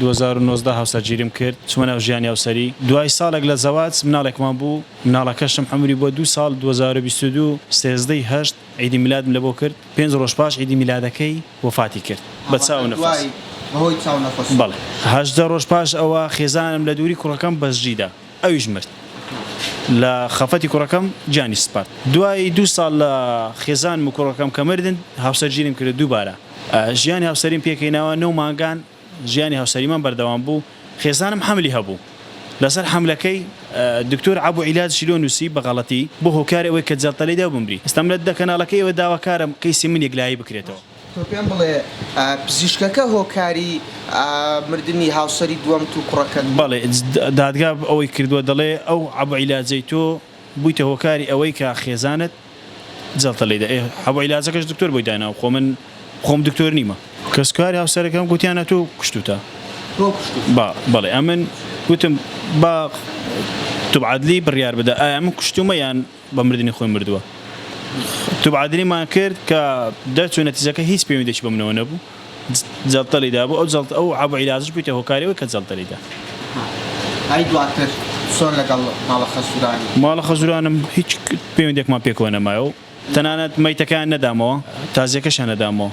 2019 هاوسەرگیریم کرد چوومە ناو ژیانی هاوسەری دوای ساڵێک لە زەواج مناڵێکمان بوو مناڵەکەشم عەمری بۆ 2 ساڵ 2022 سێزدەی هەشت عیدی میلادم لەبۆ کرد 5 ڕۆژ پاش عیدی میلادەکەی وەفاتی کرد بە چاو نەفەس بەڵێ 18 ڕۆژ پاش ئەوە خێزانم لە دووری کوڕەکەم بەسجیدا ئەویش مرد لە خەفەتی کوڕەکەم جانی سپارت دوای 2 ساڵ لە خێزانم و کوڕەکەم کە مردن هاوسەرگیریم کرد دووبارە ژیانی هاوسەریم پێکەینەوە 9 مانگان ژیانی هاوسەریمان بەردەوام بوو خێزانم حەملی هەبوو لەسەر حەملەکەی دکتۆر عەبوو عیلاجی لۆ نووسی بەغەڵەتی بۆ هۆکاری ئەوەی کە جەڵتەلەیدا بمری ئێستا لە کەناڵەکەی ئەوە داواکارم کەیسی من یەکلایی بکرێتەوە پێم بڵێ پزیشکەکە هۆکاری مردنی هاوسەری دووەم تو کوڕەکەت بەڵێ دادگا ئەوەی کردووە دەڵێ ئەو عەبوو عیلاجەی تۆ بوویتە هۆکاری ئەوەی کە خێزانت جەڵتەلەیدا عەبوو عیلاجەکەش دکتۆر بۆی داناوە خۆم دکتۆر نیمە کەسکاری هاوسەرەکەم گوتیانە تۆ کوشتوتە بەڵێ ئەمن گوتم با توبعادلی بڕیار بدە ئایا من کوشتومە یان بە مردنی خۆی مردووە توبعادلیمان کرد کە دەرچوو نەتیجەکە هیچ پەیوەندیی بە منەوە نەبوو جەڵتەلیدا بوو ئەو عەبوو عیلاجش بوویتە هۆکاریەوەی کە جەڵتەلیدا ئای دواتر چۆن لەگەڵ ماڵە خەزورانم هیچ پەیوەندێکمان پێکەوە نەمایەوە تەنانەت مەیتەکەیان نەدامەوە تازیەکەشیان نەدامەوە